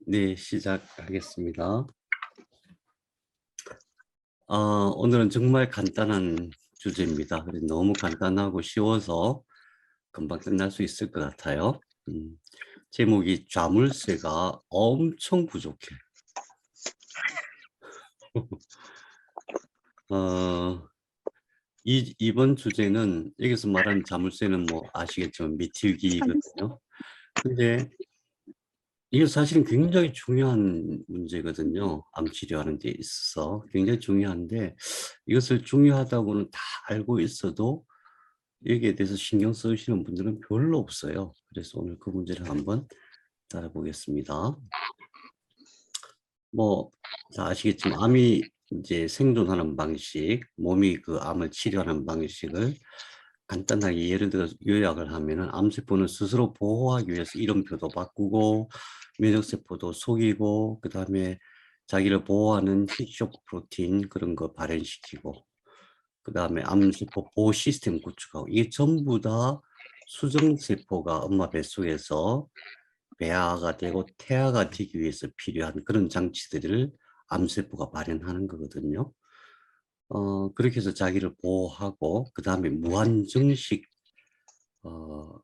네, 시작하겠습니다. 오늘은 정말 간단한 주제입니다. 너무 간단하고 쉬워서 금방 끝날 수 있을 것 같아요. 제목이 자물쇠가 엄청 부족해. 어, 이번 주제는 여기서 말하는 자물쇠는 뭐 아시겠지만 미틸기거든요. 근데 이게 사실은 굉장히 중요한 문제거든요. 암 치료하는 데 있어서 굉장히 중요한데 이것을 중요하다고는 다 알고 있어도 여기에 대해서 신경 쓰시는 분들은 별로 없어요. 그래서 오늘 그 문제를 한번 다뤄보겠습니다. 뭐 다 아시겠지만 암이 이제 생존하는 방식, 몸이 그 암을 치료하는 방식을 간단하게 예를 들어서 요약을 하면은 암세포는 스스로 보호하기 위해서 이름표도 바꾸고 면역세포도 속이고 그다음에 자기를 보호하는 hit쇼크 프로틴 그런 거 발현시키고 그다음에 암세포 보호 시스템 구축하고 이게 전부 다 수정세포가 엄마 뱃속에서 배아가 되고 태아가 되기 위해서 필요한 그런 장치들을 암세포가 발현하는 거거든요. 그렇게 해서 자기를 보호하고 그다음에 무한정식 어,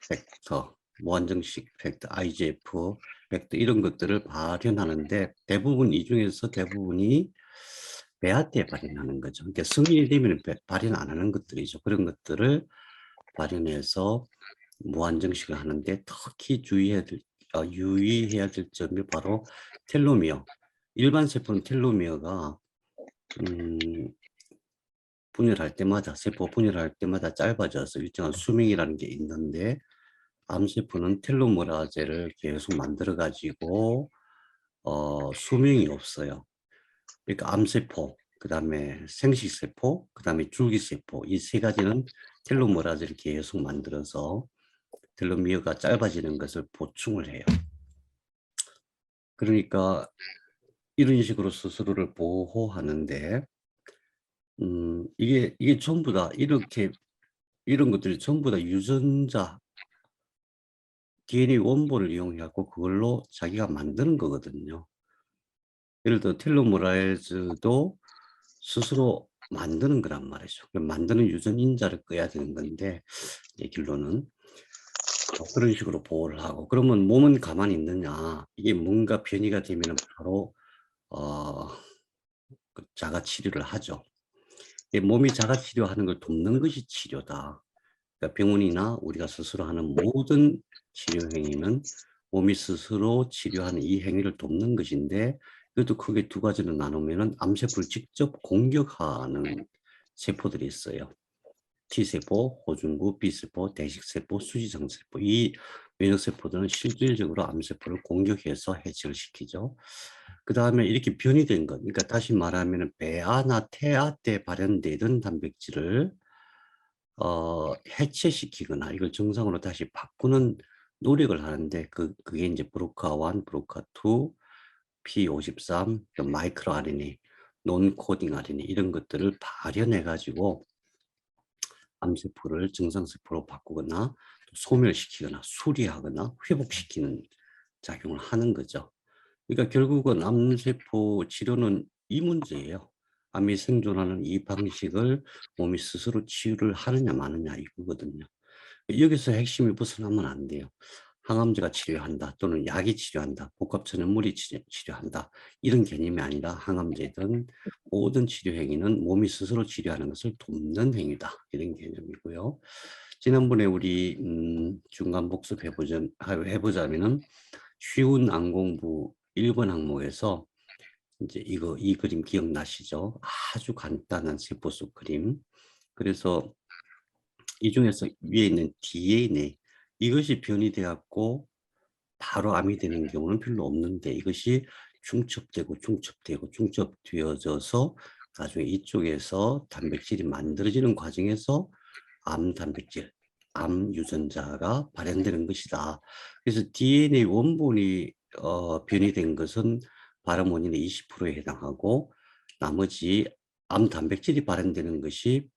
벡터, 무한정식 벡터, IGF 벡터 이런 것들을 발현하는데 대부분 이 중에서 대부분이 배아 때 발현하는 거죠. 그러니까 성인이 되면 발현 안 하는 것들이죠. 그런 것들을 발현해서 무한정식을 하는데 특히 유의해야 될 점이 바로 텔로미어. 일반 세포는 텔로미어가 음, 분열할 때마다 세포 분열할 때마다 짧아져서 일정한 수명이라는 게 있는데 암세포는 텔로메라제를 계속 만들어 가지고 수명이 없어요. 그러니까 암세포, 그다음에 생식세포, 그다음에 줄기세포 이 세 가지는 텔로메라제를 계속 만들어서 텔로미어가 짧아지는 것을 보충을 해요. 그러니까 이런 식으로 스스로를 보호하는데 이게 전부 다 이렇게 이런 것들이 전부 다 유전자 DNA 원본을 이용해 갖고 그걸로 자기가 만드는 거거든요. 예를 들어 텔로메라이즈도 스스로 만드는 거란 말이죠. 만드는 유전인자를 꺼야 되는 건데 내 길로는 그런 식으로 보호를 하고 그러면 몸은 가만히 있느냐 이게 뭔가 변이가 되면 바로 어, 그 자가 치료를 하죠. 몸이 자가 치료하는 걸 돕는 것이 치료다. 그러니까 병원이나 우리가 스스로 하는 모든 치료 행위는 몸이 스스로 치료하는 이 행위를 돕는 것인데 그것도 크게 두 가지로 나누면은 암세포를 직접 공격하는 세포들이 있어요. T세포, 호중구, B세포, 대식세포, 수지정세포. 이 면역세포들은 실질적으로 암세포를 공격해서 해체를 시키죠. 그 다음에 이렇게 변이된 것, 그러니까 다시 말하면 배아나 태아 때 발현되던 단백질을 해체시키거나 이걸 정상으로 다시 바꾸는 노력을 하는데 그게 이제 브로카1, 브로카2, P53, 마이크로 RNA, 논 코딩 RNA 이런 것들을 발현해 가지고 암세포를 정상세포로 바꾸거나 소멸시키거나 수리하거나 회복시키는 작용을 하는 거죠. 그러니까 결국은 암세포 치료는 이 문제예요. 암이 생존하는 이 방식을 몸이 스스로 치유를 하느냐 마느냐 이거거든요. 여기서 핵심이 벗어나면 안 돼요. 항암제가 치료한다 또는 약이 치료한다 복합천연물이 치료한다 이런 개념이 아니라 항암제든 모든 치료 행위는 몸이 스스로 치료하는 것을 돕는 행위다 이런 개념이고요. 지난번에 우리 중간 복습해보자면은 쉬운 암공부 1번 항목에서 이제 이 그림 기억나시죠? 아주 간단한 세포속 그림. 그래서 이 중에서 위에 있는 DNA 이것이 변이돼 갖고 바로 암이 되는 경우는 별로 없는데 이것이 중첩되어져서 나중에 이쪽에서 단백질이 만들어지는 과정에서 암 단백질, 암 유전자가 발현되는 것이다. 그래서 DNA 원본이 변이된 것은 발암 원인의 20%에 해당하고 나머지 암 단백질이 발현되는 것이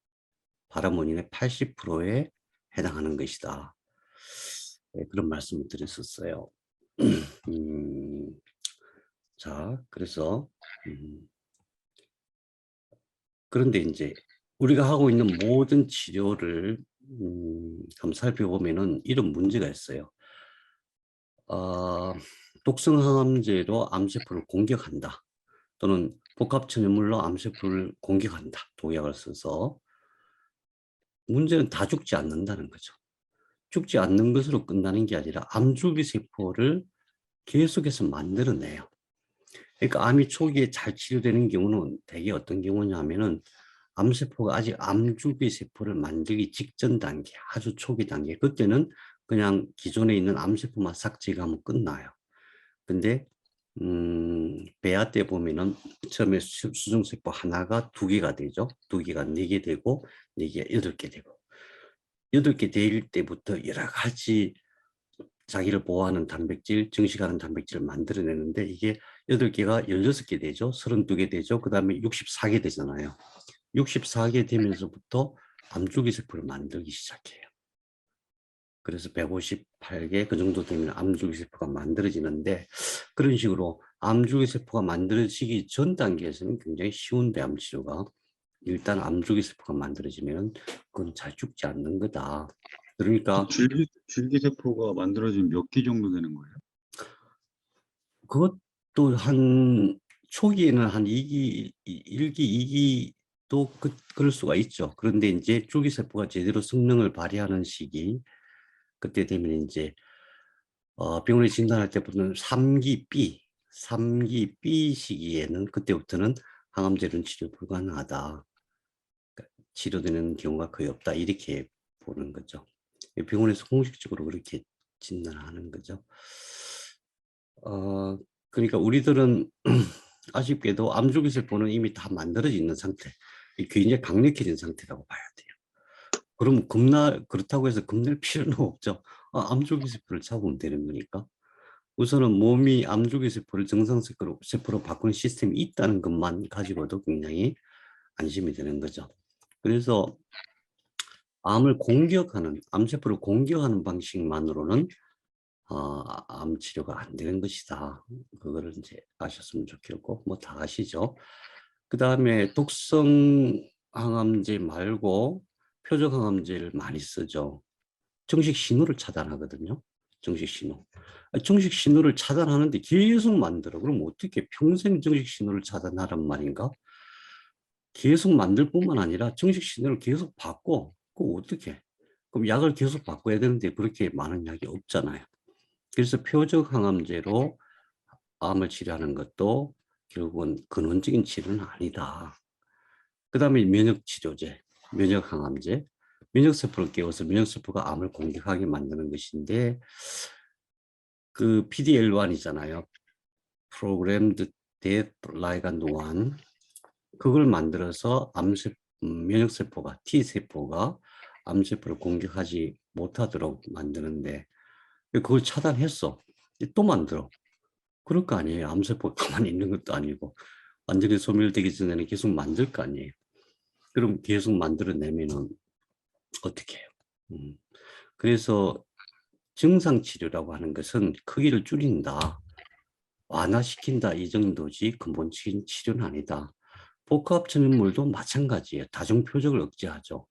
발암 원인의 80%에 해당하는 것이다. 네, 그런 말씀을 드렸었어요. 자, 그래서 그런데 이제 우리가 하고 있는 모든 치료를 한번 살펴보면은 이런 문제가 있어요. 독성항암제로 암세포를 공격한다. 또는 복합천연물로 암세포를 공격한다. 독약을 써서. 문제는 다 죽지 않는다는 거죠. 죽지 않는 것으로 끝나는 게 아니라 암줄기 세포를 계속해서 만들어내요. 그러니까 암이 초기에 잘 치료되는 경우는 대개 어떤 경우냐면은 암세포가 아직 암줄기 세포를 만들기 직전 단계, 아주 초기 단계. 그때는 그냥 기존에 있는 암세포만 삭제하면 끝나요. 근데 배아 때 보면은 처음에 수중세포 하나가 2개가 되죠. 2개가 4개 되고 4개가 8개 되고 8개 될 때부터 여러 가지 자기를 보호하는 단백질, 증식하는 단백질을 만들어내는데 이게 8개가 16개 되죠. 32개 되죠. 그 다음에 64개 되잖아요. 64개 되면서부터 암줄기 세포를 만들기 시작해요. 그래서 158개 그 정도 되면 암줄기 세포가 만들어지는데 그런 식으로 암줄기 세포가 만들어지기 전 단계에서는 굉장히 쉬운데 암 치료가 일단 암줄기 세포가 만들어지면 그건 잘 죽지 않는 거다. 그러니까 줄기세포가 만들어지면 몇 개 정도 되는 거예요? 그것도 한 초기에는 한 2기, 1기, 2기도 그럴 수가 있죠. 그런데 이제 줄기세포가 제대로 성능을 발휘하는 시기 그때 되면 이제 병원에 진단할 때부터는 3기 B 시기에는 그때부터는 항암제로는 치료 불가능하다. 그러니까 치료되는 경우가 거의 없다. 이렇게 보는 거죠. 병원에서 공식적으로 그렇게 진단하는 거죠. 그러니까 우리들은 아쉽게도 암줄기 세포는 이미 다 만들어져 있는 상태, 굉장히 강력해진 상태라고 봐야 돼요. 그럼 그렇다고 해서 겁낼 필요는 없죠. 암줄기 세포를 잡으면 되는 거니까. 우선은 몸이 암줄기 세포를 정상 세포로 바꾸는 시스템이 있다는 것만 가지고도 굉장히 안심이 되는 거죠. 그래서 암세포를 공격하는 방식만으로는 암 치료가 안 되는 것이다. 그거를 이제 아셨으면 좋겠고, 뭐 다 아시죠? 그 다음에 독성 항암제 말고 표적 항암제를 많이 쓰죠. 정식 신호를 차단하거든요. 정식 신호. 정식 신호를 차단하는데 계속 만들어. 그럼 어떻게 평생 정식 신호를 차단하란 말인가? 계속 만들 뿐만 아니라 정식 신호를 계속 바꿔. 그거 어떻게? 그럼 약을 계속 바꿔야 되는데 그렇게 많은 약이 없잖아요. 그래서 표적 항암제로 암을 치료하는 것도 결국은 근원적인 치료는 아니다. 그 다음에 면역치료제, 면역항암제, 면역세포를 깨워서 면역세포가 암을 공격하게 만드는 것인데 그 PD-L1이잖아요. Programmed Death Ligand 1. 그걸 만들어서 면역세포가, T세포가 암세포를 공격하지 못하도록 만드는데 그걸 차단했어. 또 만들어. 그럴 거 아니에요. 암세포가 가만히 있는 것도 아니고 완전히 소멸되기 전에는 계속 만들 거 아니에요. 그럼 계속 만들어내면은 어떻게 해요? 그래서 증상치료라고 하는 것은 크기를 줄인다, 완화시킨다 이 정도지 근본적인 치료는 아니다. 복합천연물도 마찬가지예요. 다중표적을 억제하죠.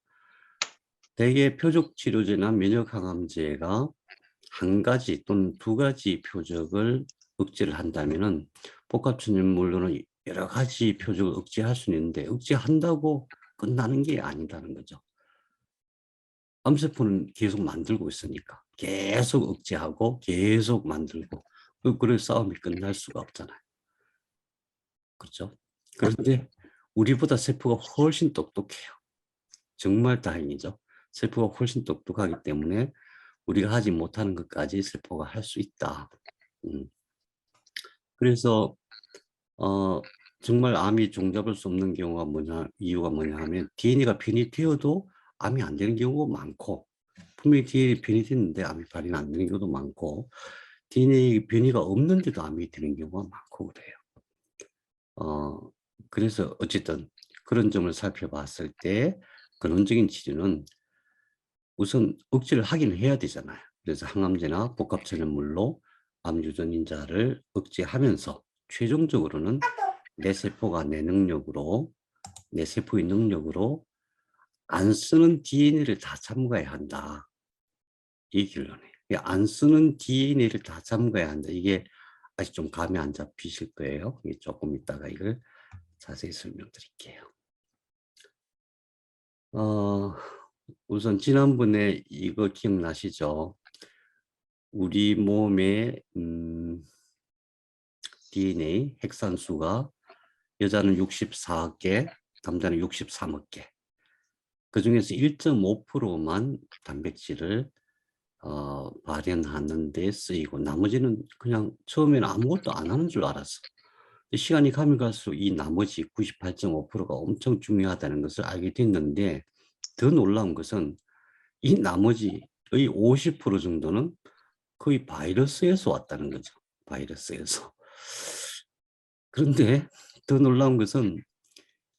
대개 표적치료제나 면역항암제가 한 가지 또는 2가지 표적을 억제를 한다면은 복합천연물로는 여러 가지 표적을 억제할 수는 있는데 억제한다고 끝나는 게 아니다는 거죠. 암세포는 계속 만들고 있으니까 계속 억제하고 계속 만들고 그런 싸움이 끝날 수가 없잖아요. 그렇죠? 그런데 우리보다 세포가 훨씬 똑똑해요. 정말 다행이죠. 세포가 훨씬 똑똑하기 때문에 우리가 하지 못하는 것까지 세포가 할 수 있다. 음. 그래서 정말 암이 종잡을 수 없는 경우가 이유가 뭐냐 하면 DNA가 변이 되어도 암이 안 되는 경우가 많고 분명히 DNA 변이 됐는데 암이 발현 안 되는 경우도 많고 DNA 변이가 없는데도 암이 되는 경우가 많고 그래요. 그래서 어쨌든 그런 점을 살펴봤을 때 근원적인 치료는 우선 억제를 하긴 해야 되잖아요. 그래서 항암제나 복합천연물로 암 유전인자를 억제하면서 최종적으로는 내 세포가 내 세포의 능력으로 안 쓰는 DNA를 다 잠가야 한다. 이 결론이에요. 안 쓰는 DNA를 다 잠가야 한다. 이게 아직 좀 감이 안 잡히실 거예요. 조금 이따가 이걸 자세히 설명드릴게요. 우선 지난번에 이거 기억나시죠? 우리 몸의 DNA 핵산수가 여자는 64억 개, 남자는 63억 개. 그 중에서 1.5%만 단백질을 발현하는 데 쓰이고 나머지는 그냥 처음에는 아무것도 안 하는 줄 알았어. 시간이 가면 갈수록 이 나머지 98.5%가 엄청 중요하다는 것을 알게 됐는데 더 놀라운 것은 이 나머지의 50% 정도는 거의 바이러스에서 왔다는 거죠. 바이러스에서. 그런데 더 놀라운 것은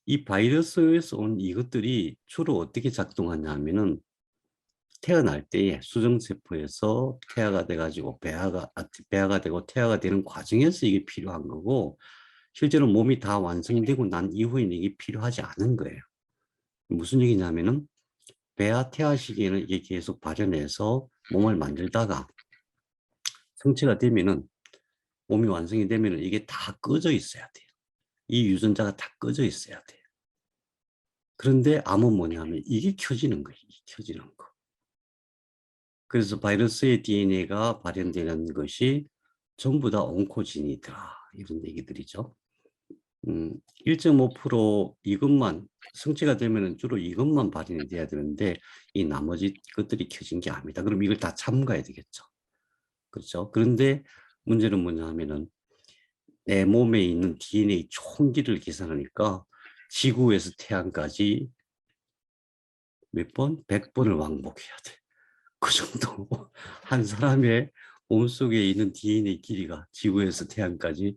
이 바이러스에서 온 이것들이 주로 어떻게 작동하냐 하면은 태어날 때에 수정세포에서 태아가 돼가지고 배아가 되고 태아가 되는 과정에서 이게 필요한 거고 실제로 몸이 다 완성되고 난 이후에는 이게 필요하지 않은 거예요. 무슨 얘기냐면은 배아 태아 시기에는 이게 계속 발현해서 몸을 만들다가 성체가 되면은 몸이 완성이 되면은 이게 다 꺼져 있어야 돼요. 이 유전자가 다 꺼져 있어야 돼요. 그런데 암은 뭐냐면 이게 켜지는 거예요. 이게 켜지는 거. 그래서 바이러스의 DNA가 발현되는 것이 전부 다 온코진이다. 이런 얘기들이죠. 1.5% 이것만 성체가 되면 주로 이것만 발현이 돼야 되는데 이 나머지 것들이 켜진 게 아니다. 그럼 이걸 다 참가해야 되겠죠. 그렇죠. 그런데 문제는 뭐냐 하면은 내 몸에 있는 DNA 총기를 계산하니까 지구에서 태양까지 몇 번? 100번을 왕복해야 돼. 그 정도. 한 사람의 몸속에 있는 DNA 길이가 지구에서 태양까지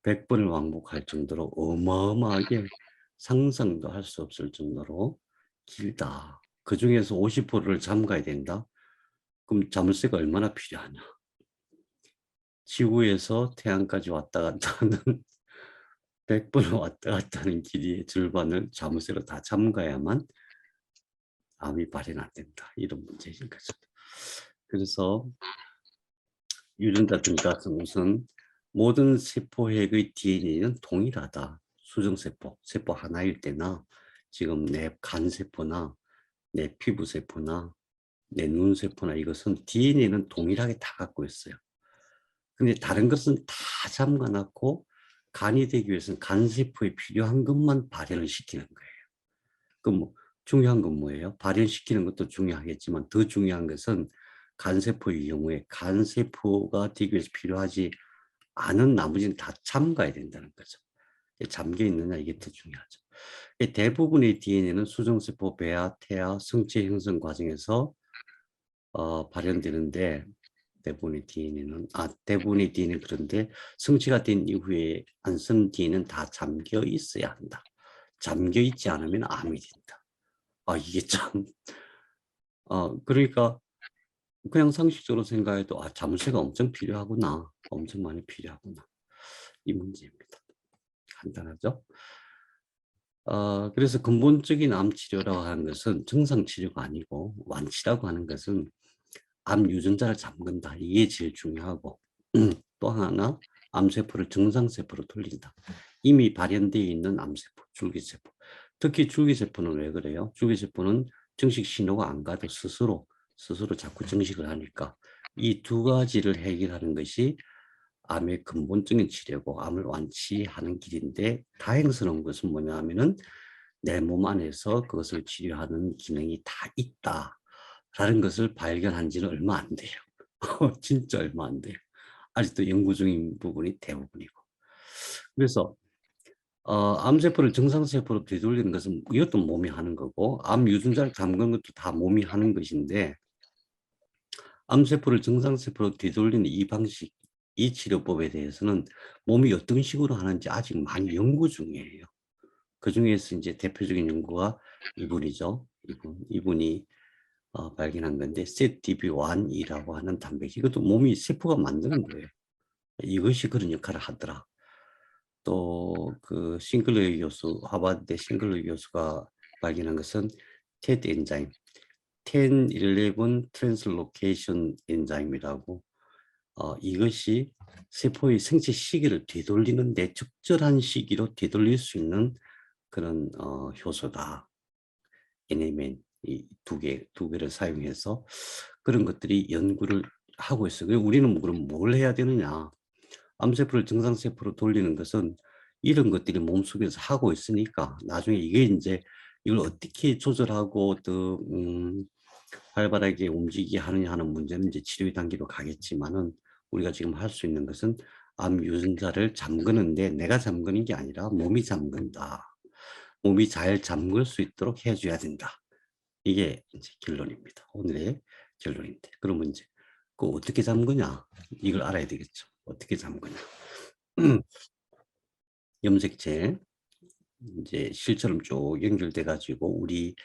100번을 왕복할 정도로 어마어마하게 상상도 할 수 없을 정도로 길다. 그 중에서 50%를 잠가야 된다? 그럼 자물쇠가 얼마나 필요하냐? 지구에서 태양까지 왔다 갔다 하는 100번을 왔다 갔다 하는 길이의 절반을 자물쇠로 다 잠가야만 암이 발현 안 된다. 이런 문제인 거죠. 그래서 유전자 등가스 우선 모든 세포핵의 DNA는 동일하다. 수정세포, 세포 하나일 때나 지금 내 간세포나 내 피부세포나 내 눈세포나 이것은 DNA는 동일하게 다 갖고 있어요. 근데 다른 것은 다 잠가놨고 간이 되기 위해서는 간세포에 필요한 것만 발현을 시키는 거예요. 그럼 뭐 중요한 건 뭐예요? 발현시키는 것도 중요하겠지만 더 중요한 것은 간세포의 경우에 간세포가 되기 위해서 필요하지 않은 나머지는 다 잠가야 된다는 거죠. 잠겨 있느냐 이게 더 중요하죠. 대부분의 DNA는 수정세포, 배아, 태아, 성체 형성 과정에서 발현되는데 대부분의 DNA는 그런데 성체가 된 이후에 안 쓴 DNA는 다 잠겨 있어야 한다. 잠겨 있지 않으면 암이 된다. 이게 참 그러니까 그냥 상식적으로 생각해도 자물쇠가 엄청 필요하구나. 엄청 많이 필요하구나. 이 문제입니다. 간단하죠? 그래서 근본적인 암 치료라고 하는 것은 증상 치료가 아니고 완치라고 하는 것은 암 유전자를 잠근다. 이게 제일 중요하고 또 하나 암세포를 정상세포로 돌린다. 이미 발현되어 있는 암세포, 줄기세포. 특히 줄기세포는 왜 그래요? 줄기세포는 정식 신호가 안 가도 스스로 자꾸 정식을 하니까 이 두 가지를 해결하는 것이 암의 근본적인 치료고 암을 완치하는 길인데 다행스러운 것은 뭐냐 하면은 내 몸 안에서 그것을 치료하는 기능이 다 있다라는 것을 발견한 지는 얼마 안 돼요. 진짜 얼마 안 돼요. 아직도 연구 중인 부분이 대부분이고. 그래서 암세포를 정상세포로 되돌리는 것은 이것도 몸이 하는 거고 암 유전자를 잠그는 것도 다 몸이 하는 것인데 암세포를 정상세포로 되돌리는 이 방식, 이 치료법에 대해서는 몸이 어떤 식으로 하는지 아직 많이 연구 중이에요. 그 중에서 이제 대표적인 연구가 이분이죠. 이분이 발견한 건데, SETDB1이라고 하는 단백질. 이것도 몸이 세포가 만드는 거예요. 이것이 그런 역할을 하더라. 또 그 싱글러 교수, 하버드 싱글러 교수가 발견한 것은 TED 엔자임, 10-11 트랜슬로케이션 엔자임이라고, 이것이 세포의 생체 시기를 되돌리는데 적절한 시기로 되돌릴 수 있는 그런 효소다. NMN 두 개를 사용해서 그런 것들이 연구를 하고 있어요. 그리고 우리는 그럼 뭘 해야 되느냐? 암세포를 정상세포로 돌리는 것은 이런 것들이 몸속에서 하고 있으니까 나중에 이게 이제 이걸 어떻게 조절하고 또 활발하게 움직이게 하느냐 하는 문제는 이제 치료의 단계로 가겠지만은, 우리가 지금 할 수 있는 것은 암 유전자를 잠그는데 내가 잠그는 게 아니라 몸이 잠근다. 몸이 잘 잠글 수 있도록 해줘야 된다. 이게 이제 결론입니다. 오늘의 결론인데, 그러면 이제 그 어떻게 잠그냐? 이걸 알아야 되겠죠. 어떻게 잠그냐? 염색체 이제 실처럼 쭉 연결돼 가지고 우리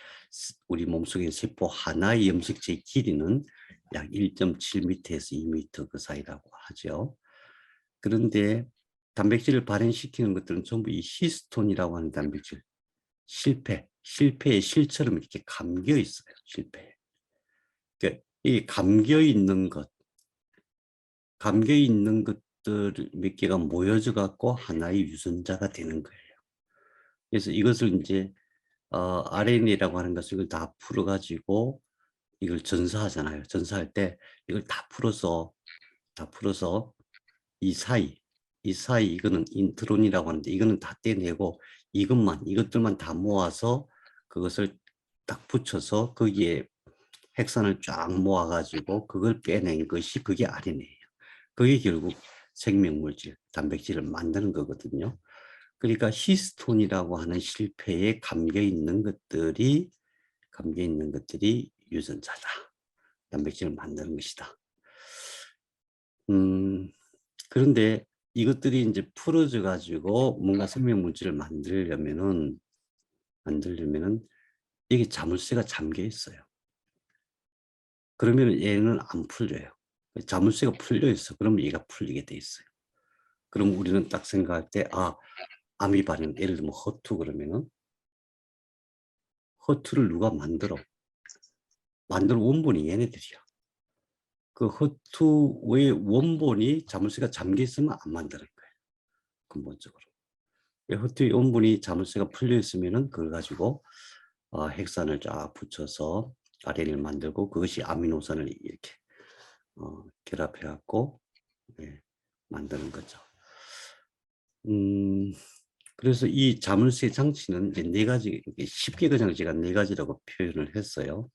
몸속의 세포 하나의 염색체의 길이는 약 1.7m에서 2m 그 사이라고 하죠. 그런데 단백질을 발현시키는 것들은 전부 이 히스톤이라고 하는 단백질, 실패의 실처럼 이렇게 감겨 있어요. 실패에. 그러니까 이 감겨 있는 것들 몇 개가 모여져 갖고 하나의 유전자가 되는 거예요. 그래서 이것을 이제 RNA라고 하는 것을 이걸 다 풀어 가지고 이걸 전사하잖아요. 전사할 때 이걸 다 풀어서 이 사이 이거는 인트론이라고 하는데, 이거는 다 떼내고 이것들만 다 모아서 그것을 딱 붙여서 거기에 핵산을 쫙 모아 가지고 그걸 빼낸 것이 그게 RNA예요. 그게 결국 생명물질, 단백질을 만드는 거거든요. 그러니까 히스톤이라고 하는 실패에 감겨 있는 것들이 유전자다. 단백질을 만드는 것이다. 그런데 이것들이 이제 풀어져 가지고 뭔가 생명물질을 만들려면은 이게 자물쇠가 잠겨 있어요. 그러면 얘는 안 풀려요. 자물쇠가 풀려 있어. 그러면 얘가 풀리게 돼 있어요. 그럼 우리는 딱 생각할 때, 암이 발현, 예를 들면 허투 그러면은 허투를 누가 만든 원본이 얘네들이야. 그 허투의 원본이 자물쇠가 잠겨 있으면 안 만드는 거예요. 근본적으로. 허투의 원본이 자물쇠가 풀려 있으면은 그걸 가지고 핵산을 쫙 붙여서 RNA를 만들고 그것이 아미노산을 이렇게 결합해 갖고 만드는 거죠. 그래서 이 자물쇠 장치는 이제 네 가지, 쉽게 그냥 제가 네 가지라고 표현을 했어요.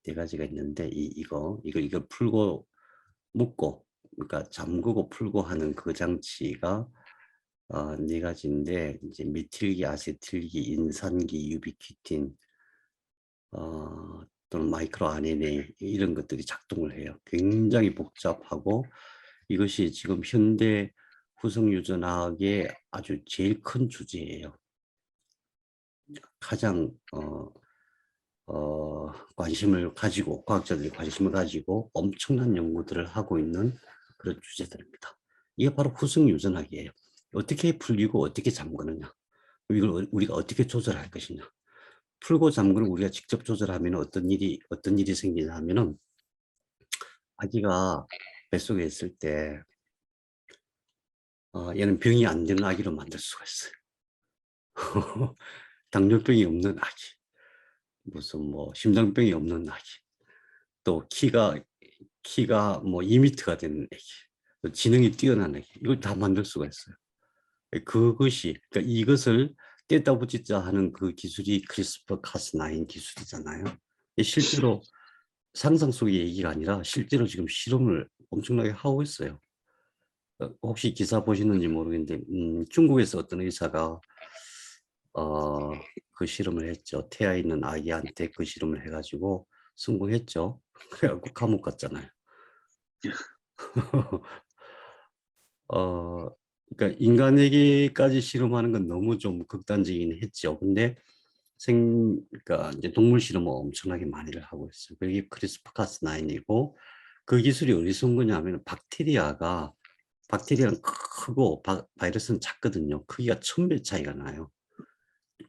네 가지가 있는데 이걸 풀고 묶고, 그러니까 잠그고 풀고 하는 그 장치가 네 가지인데, 이제 메틸기, 아세틸기, 인산기, 유비퀴틴 또는 마이크로 RNA 이런 것들이 작동을 해요. 굉장히 복잡하고 이것이 지금 현대 후성유전학의 아주 제일 큰 주제예요. 가장 과학자들이 관심을 가지고 엄청난 연구들을 하고 있는 그런 주제들입니다. 이게 바로 후성유전학이에요. 어떻게 풀리고 어떻게 잠그느냐, 이걸 우리가 어떻게 조절할 것이냐. 풀고 잠그는 우리가 직접 조절하면 어떤 일이 생기냐 하면은, 아기가 뱃속에 있을 때 얘는 병이 안 되는 아기로 만들 수가 있어요. 당뇨병이 없는 아기, 무슨 뭐 심장병이 없는 아기, 또 키가 뭐 2m가 되는 아기, 또 지능이 뛰어난 아기, 이걸 다 만들 수가 있어요. 그러니까 이것을 뗐다 붙이자 하는 그 기술이 크리스퍼 카스9 기술이잖아요. 실제로 상상 속의 얘기가 아니라 실제로 지금 실험을 엄청나게 하고 있어요. 혹시 기사 보시는지 모르겠는데 중국에서 어떤 의사가 그 실험을 했죠. 태아 있는 아기한테 그 실험을 해가지고 성공했죠. 그래갖고 감옥 갔잖아요. 그러니까 인간에게까지 실험하는 건 너무 좀 극단적이긴 했죠. 근데 그러니까 이제 동물 실험을 엄청나게 많이를 하고 있어요. 그게 크리스퍼 카스9이고, 그 기술이 어디서 온 거냐면 박테리아가 박테리아는 크고 바이러스는 작거든요. 크기가 1000배 차이가 나요.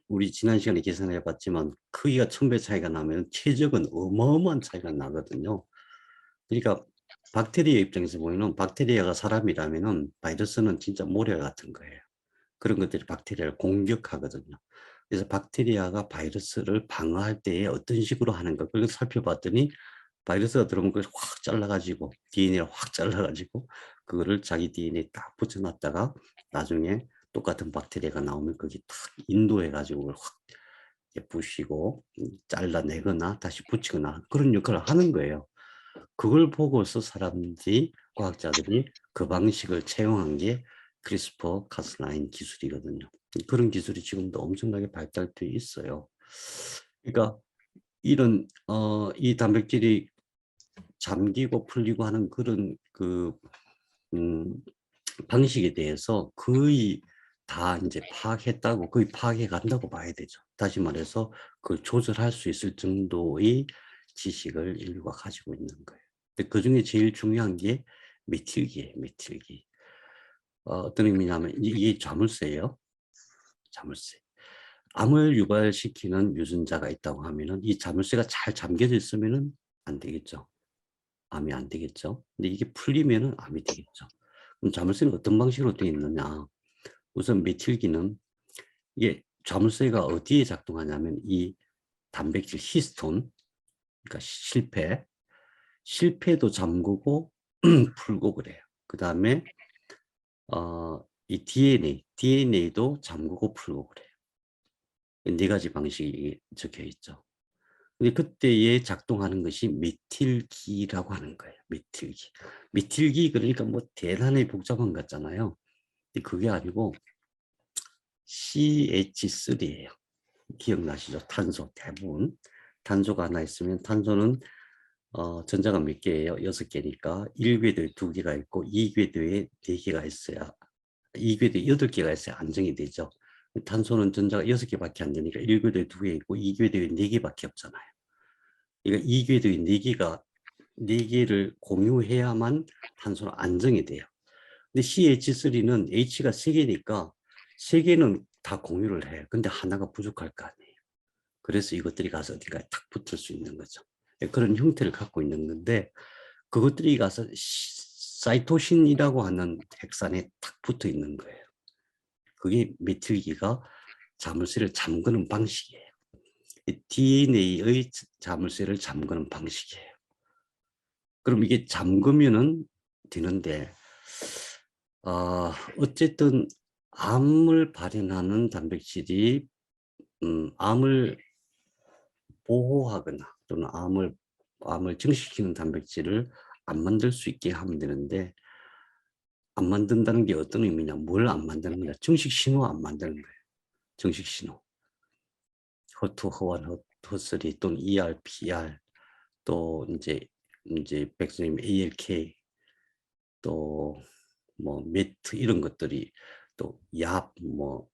우리 지난 시간에 계산해 봤지만 크기가 1000배 차이가 나면 최적은 어마어마한 차이가 나거든요. 그러니까 박테리아 입장에서 보면은 박테리아가 사람이라면은 바이러스는 진짜 모래 같은 거예요. 그런 것들이 박테리아를 공격하거든요. 그래서 박테리아가 바이러스를 방어할 때에 어떤 식으로 하는가 그걸 살펴봤더니 바이러스가 들어오면 그걸 확 잘라가지고 DNA를 확 잘라가지고 그거를 자기 DNA에 딱 붙여놨다가 나중에 똑같은 박테리아가 나오면 거기 탁 인도해가지고 그걸 확 부시고 잘라내거나 다시 붙이거나 그런 역할을 하는 거예요. 그걸 보고서 사람들이 과학자들이 그 방식을 채용한 게 크리스퍼 카스9 기술이거든요. 그런 기술이 지금도 엄청나게 발달돼 있어요. 그러니까 이런 이 단백질이 잠기고 풀리고 하는 그런 음, 방식에 대해서 거의 다 이제 파악했다고 거의 파악해 간다고 봐야 되죠. 다시 말해서 그걸 조절할 수 있을 정도의 지식을 인류가 가지고 있는 거예요. 근데 그중에 제일 중요한 게 메틸기예요. 메틸기. 어떤 의미냐면 이게 자물쇠예요. 자물쇠. 암을 유발시키는 유전자가 있다고 하면은 이 자물쇠가 잘 잠겨져 있으면은 안 되겠죠. 암이 안 되겠죠. 근데 이게 풀리면은 암이 되겠죠. 그럼 자물쇠는 어떤 방식으로 되어 있느냐? 우선 메틸기는 이게 자물쇠가 어디에 작동하냐면 이 단백질 히스톤, 그러니까 실패도 잠그고 풀고 그래요. 그 다음에 이 DNA도 잠그고 풀고 그래요. 네 가지 방식이 적혀 있죠. 근데 그때에 작동하는 것이 메틸기라고 하는 거예요. 메틸기. 메틸기 그러니까 뭐 대단히 복잡한 것 같잖아요. 근데 그게 아니고 CH3예요. 기억나시죠? 탄소 대부분. 탄소가 하나 있으면 탄소는 전자가 몇 개예요? 6개니까 1궤도에 2개가 있고 2궤도에 4개가 있어야 2궤도에 8개가 있어야 안정이 되죠. 탄소는 전자가 6개밖에 안 되니까 1궤도에 2개 있고 2궤도에 4개밖에 없잖아요. 그러니까 2궤도에 4개가 4개를 공유해야만 탄소는 안정이 돼요. 근데 CH3는 H가 3개니까 3개는 다 공유를 해요. 근데 하나가 부족할 거 아니에요. 그래서 이것들이 가서 어딘가에 탁 붙을 수 있는 거죠. 예, 그런 형태를 갖고 있는 건데 그것들이 가서 사이토신이라고 하는 핵산에 탁 붙어 있는 거예요. 그게 메틸기가 자물쇠를 잠그는 방식이에요. DNA의 자물쇠를 잠그는 방식이에요. 그럼 이게 잠그면은 되는데 어쨌든 암을 발현하는 단백질이 암을 보호하거나 또는 암을 증식시키는 단백질을 안 만들 수 있게 하면 되는데 안 만든다는 게 어떤 의미냐? 뭘 안 만드는 거냐? 증식 신호 안 만드는 거예요. 증식 신호. 허2, 허1, 허3 또는 ER, PR 또 이제 백스님 ALK 또 뭐 메트 이런 것들이 또 얍, 뭐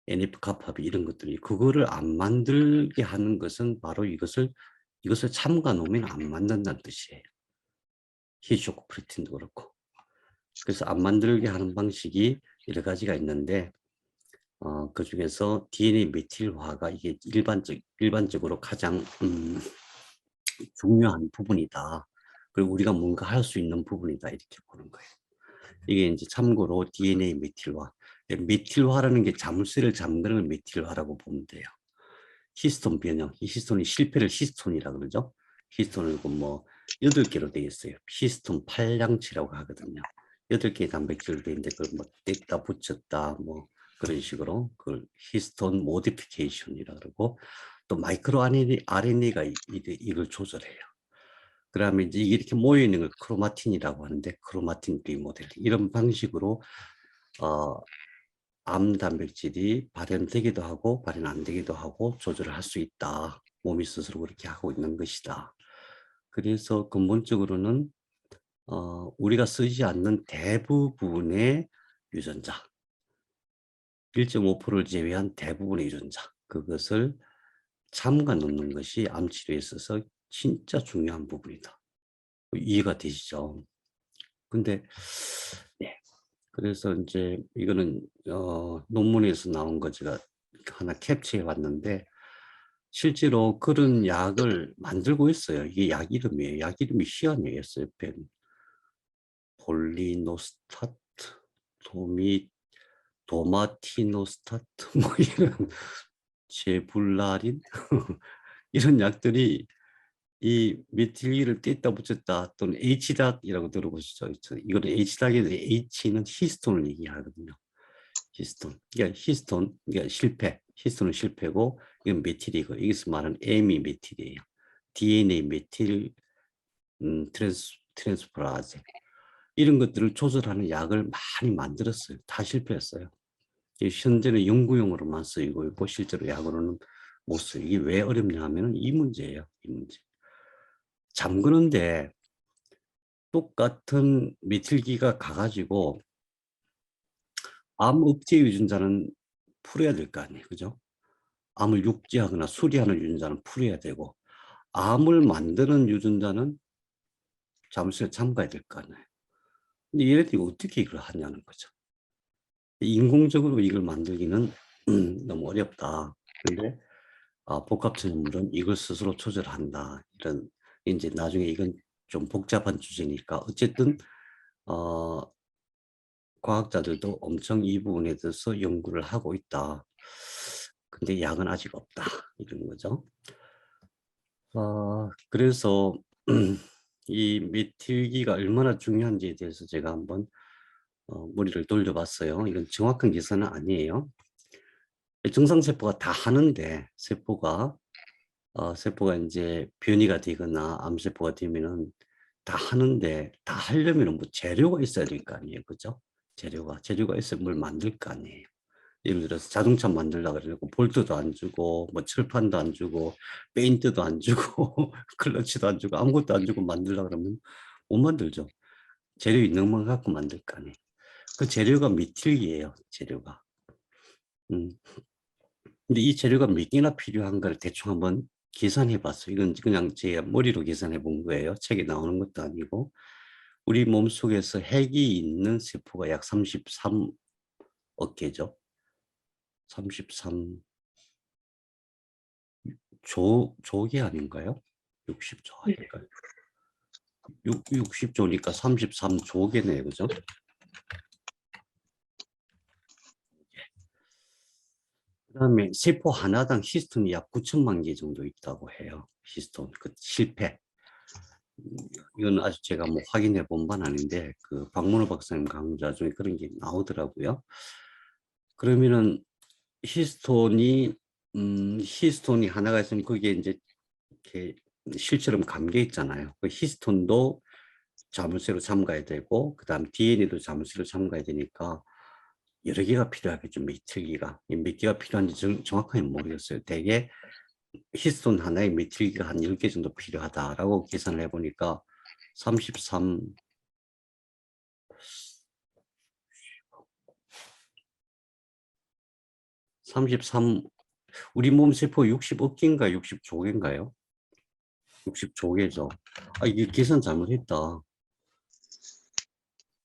NF 갑합이 이런 것들이 그거를 안 만들게 하는 것은 바로 이것을 참가 놓으면 안 만든다는 뜻이에요. 히쇼크 프로틴도 그렇고. 그래서 안 만들게 하는 방식이 여러 가지가 있는데 그 중에서 DNA 메틸화가 이게 일반적으로 가장 중요한 부분이다. 그리고 우리가 뭔가 할 수 있는 부분이다 이렇게 보는 거예요. 이게 이제 참고로 DNA 메틸화. 메틸화라는 게 자물쇠를 잠그는 메틸화라고 보면 돼요. 히스톤 변형, 이 히스톤이 실패를 히스톤이라 그러죠. 히스톤을 뭐 8개로 되어 있어요. 히스톤 8량치라고 하거든요. 8개의 단백질로 되어 있는데 그걸 뭐 뗐다 붙였다 뭐 그런 식으로 그걸 히스톤 모디피케이션이라 그러고 또 마이크로 RNA가 이걸 조절해요. 그러면 이제 이게 이렇게 모여 있는 걸 크로마틴이라고 하는데 크로마틴 리모델 이런 방식으로 암 단백질이 발현되기도 하고 발현 안 되기도 하고 조절을 할 수 있다. 몸이 스스로 그렇게 하고 있는 것이다. 그래서 근본적으로는 우리가 쓰지 않는 대부분의 유전자, 1.5%를 제외한 대부분의 유전자, 그것을 참가 놓는 것이 암 치료에 있어서 진짜 중요한 부분이다. 이해가 되시죠? 근데 네. 그래서 이제 이거는 논문에서 나온 거 제가 하나 캡처해 왔는데 실제로 그런 약을 만들고 있어요. 이게 약 이름이에요. 약 이름이 희한해요. SFN. 폴리노스타트, 도마티노스타트 뭐 이런 제불라린 이런 약들이 이 메틸기를 뗐다 붙였다 또는 H닥이라고 들어보시죠? 이거는 H닥인데 H는 히스톤을 얘기하거든요. 히스톤. 그러니까 히스톤, 그러니까 실패. 히스톤은 실패고 이건 메틸이고 여기서 말하는 M이 메틸이에요. DNA 메틸 트랜스퍼라제 이런 것들을 조절하는 약을 많이 만들었어요. 다 실패했어요. 현재는 연구용으로만 쓰이고 있고 실제로 약으로는 못 써요. 이게 왜 어렵냐 하면 이 문제예요. 이 문제. 잠그는데 똑같은 메틸기가 가가지고 암 억제 유전자는 풀어야 될 거 아니에요. 그죠? 암을 육제하거나 수리하는 유전자는 풀어야 되고 암을 만드는 유전자는 잠수에 잠가야 될 거 아니에요. 근데 얘네들이 어떻게 이걸 하냐는 거죠. 인공적으로 이걸 만들기는 너무 어렵다. 근데 복합천연물은 이걸 스스로 조절한다. 이런 이제 나중에 이건 좀 복잡한 주제니까 어쨌든 과학자들도 엄청 이 부분에 대해서 연구를 하고 있다. 근데 약은 아직 없다. 이런 거죠. 그래서 이 메틸기가 얼마나 중요한지에 대해서 제가 한번 머리를 돌려봤어요. 이건 정확한 계산은 아니에요. 정상세포가 다 하는데 세포가 이제 변이가 되거나 암세포가 되면은 다 하는데 다 하려면은 뭐 재료가 있어야 될 거 아니에요. 그죠? 재료가 있어야 뭘 만들 거 아니에요. 예를 들어서 자동차 만들려고 그러고 볼트도 안 주고 뭐 철판도 안 주고 페인트도 안 주고 클러치도 안 주고 아무것도 안 주고 만들려고 그러면 못 만들죠. 재료 있는 만 갖고 만들 거 아니에요. 그 재료가 메틸기예요. 재료가. 음. 근데 이 재료가 몇 개나 필요한가를 대충 한번 계산해 봤어요. 이건 그냥 제 머리로 계산해 본 거예요. 책에 나오는 것도 아니고. 우리 몸속에서 핵이 있는 세포가 약 33억 개죠. 33 조개 아닌가요? 60조 아닐까요? 60조니까 33조개네요. 그죠? 그다음에 세포 하나당 히스톤이 약 9천만 개 정도 있다고 해요. 히스톤, 그 실패. 이건 아직 제가 뭐 확인해 본 바는 아닌데 그 박문호 박사님 강좌 중에 그런 게 나오더라고요. 그러면은 히스톤이 히스톤이 하나가 있으면 거기에 이제 이렇게 실처럼 감겨 있잖아요. 그 히스톤도 자물쇠로 잠가야 되고 그다음 DNA도 자물쇠로 잠가야 되니까 여러 개가 필요하겠죠. 메틸기가 몇 개가 필요한지 정확하게 모르겠어요. 대개 히스톤 하나에 메틸기가 한 10개 정도 필요하다라고 계산을 해보니까 33 우리 몸 세포 60억 개인가 60조개인가요? 60조개죠. 이게 계산 잘못했다.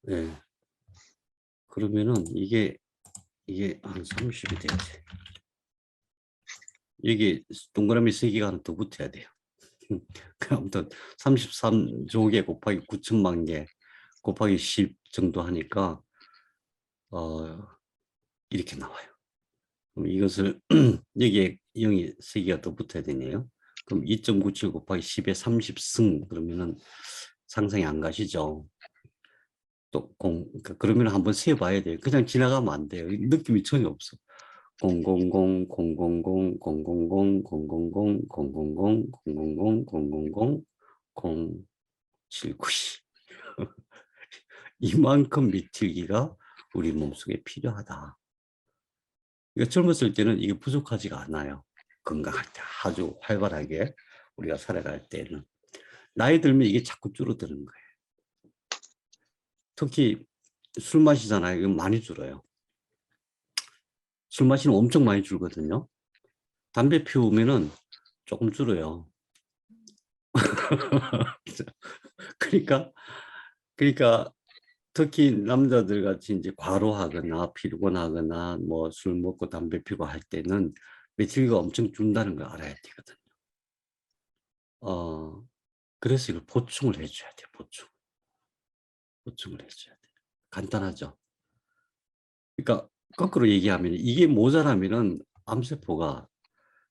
네. 그러면은 이게 한 30이 돼야지. 여기 동그라미 3개가 하나 더 붙어야 돼요. 아무튼 33조개 곱하기 9천만 개 곱하기 10 정도 하니까 이렇게 나와요. 그럼 이것을 여기에 0이 3개가 더 붙어야 되네요. 그럼 2.97 곱하기 10의 30승 그러면은 상상이 안 가시죠? 또 그러면 한번 세봐야 돼요. 그냥 지나가면 안 돼요. 느낌이 전혀 없어. 000, 000, 000, 000, 000, 000, 000, 000, 000, 000, 7, 9, 10. 이만큼 메틸기가 우리 몸속에 필요하다. 그러니까 젊었을 때는 이게 부족하지가 않아요. 건강할 때 아주 활발하게 우리가 살아갈 때는. 나이 들면 이게 자꾸 줄어드는 거예요. 특히 술 마시잖아요. 이건 많이 줄어요. 술 마시면 엄청 많이 줄거든요. 담배 피우면은 조금 줄어요. 그러니까 특히 남자들 같이 이제 과로하거나 피곤하거나 뭐 술 먹고 담배 피고 할 때는 메틸기가 엄청 준다는 걸 알아야 되거든요. 그래서 이걸 보충을 해줘야 돼요. 보충을 해줘야 돼요. 간단하죠. 그러니까 거꾸로 얘기하면 이게 모자라면은 암세포가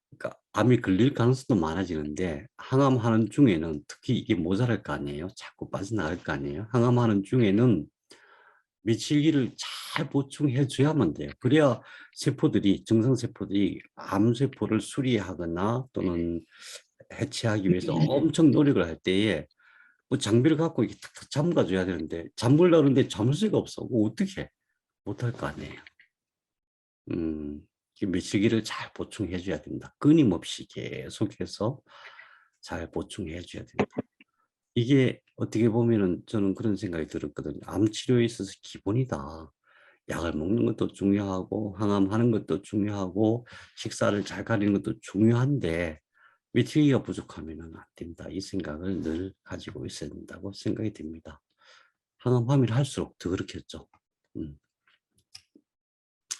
그러니까 암이 걸릴 가능성도 많아지는데 항암하는 중에는 특히 이게 모자랄 거 아니에요. 자꾸 빠져나갈 거 아니에요. 항암하는 중에는 미칠기를 잘 보충해 줘야만 돼요. 그래야 세포들이 정상세포들이 암세포를 수리하거나 또는 해체하기 위해서 엄청 노력을 할 때에 뭐 장비를 갖고 이렇게 탁탁 잠가 줘야 되는데 잠글려고 하는데 잠을 수가 없어. 어떻게 못할 거 아니에요. 미치기를 잘 보충해 줘야 된다. 끊임없이 계속해서 잘 보충해 줘야 된다. 이게 어떻게 보면은 저는 그런 생각이 들었거든요. 암 치료에 있어서 기본이다. 약을 먹는 것도 중요하고 항암하는 것도 중요하고 식사를 잘 가리는 것도 중요한데 메티기가 부족하면은 안 된다. 이 생각을 늘 가지고 있어야 된다고 생각이 듭니다. 항암하면 할수록 더 그렇겠죠. 음.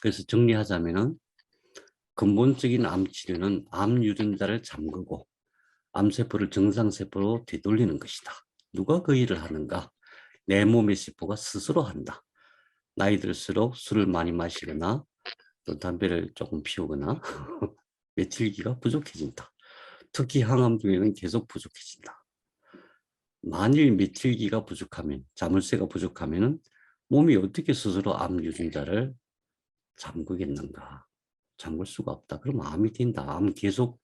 그래서 정리하자면은 근본적인 암 치료는 암 유전자를 잠그고 암세포를 정상세포로 되돌리는 것이다. 누가 그 일을 하는가? 내 몸의 세포가 스스로 한다. 나이 들수록 술을 많이 마시거나 또 담배를 조금 피우거나 메틸기가 부족해진다. 특히 항암 중에는 계속 부족해진다. 만일 메틸기가 부족하면, 자물쇠가 부족하면 몸이 어떻게 스스로 암 유전자를 잠그겠는가? 잠글 수가 없다. 그럼 암이 된다. 암 계속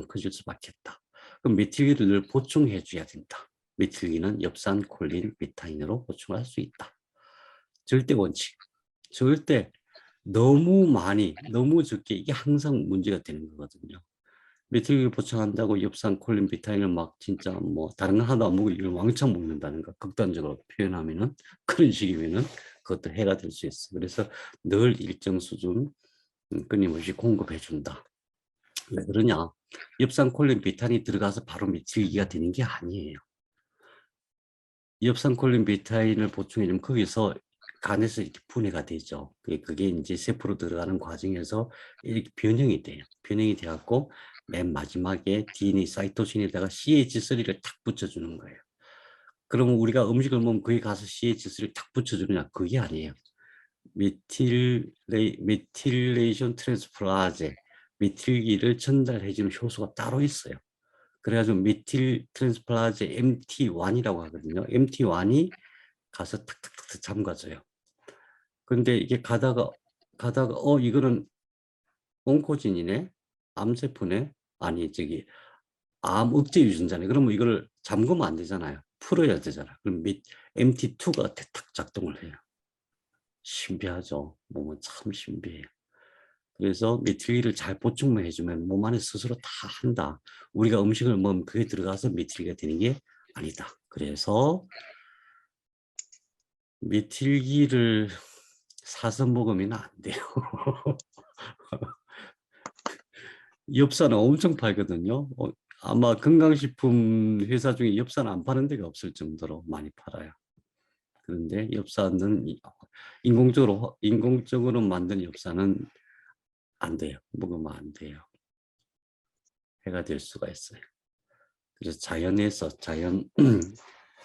커질 수밖에 없다. 그럼 메틸기를 늘 보충해 줘야 된다. 메틸기는 엽산, 콜린, 비타인으로 보충할 수 있다. 절대 원칙. 절대 너무 많이, 너무 적게 이게 항상 문제가 되는 거거든요. 메틸기를 보충한다고 엽산, 콜린, 비타민을 막 진짜 뭐 다른 거 하나도 안 먹고 이걸 왕창 먹는다는 거 극단적으로 표현하면은 그런 식이면은 그것도 해가 될 수 있어. 그래서 늘 일정 수준 끊임없이 공급해 준다. 왜 그러냐? 엽산, 콜린, 비타민이 들어가서 바로 메틸기가 되는 게 아니에요. 엽산, 콜린, 비타민을 보충해 주면 거기서 간에서 이렇게 분해가 되죠. 그게 이제 세포로 들어가는 과정에서 이렇게 변형이 돼요. 변형이 돼갖고 맨 마지막에 DNA 사이토신에다가 CH3를 탁 붙여주는 거예요. 그러면 우리가 음식을 먹으면 거기 가서 CH3를 탁 붙여주느냐? 그게 아니에요. 메틸레이션 트랜스퍼라제, 메틸기를 전달해주는 효소가 따로 있어요. 그래가지고 메틸 트랜스퍼라제 MT1이라고 하거든요. MT1이 가서 탁탁탁 잠가져요. 근데 이게 가다가 이거는 온코진이네, 암세포네, 아니 저기 암 억제 유전자네. 그러면 이거를 잠그면 안 되잖아요. 풀어야 되잖아. 그럼 MT2가 탁 작동을 해요. 신비하죠. 몸은 참 신비해요. 그래서 메틸기를 잘 보충만 해주면 몸 안에 스스로 다 한다. 우리가 음식을 먹으면 그게 들어가서 메틸기가 되는 게 아니다. 그래서 메틸기를 사서 먹으면 안 돼요. 엽산은 엄청 팔거든요. 아마 건강식품 회사 중에 엽산 안 파는 데가 없을 정도로 많이 팔아요. 그런데 엽산은 인공적으로 만든 엽산은 안 돼요. 먹으면 안 돼요. 해가 될 수가 있어요. 그래서 자연에서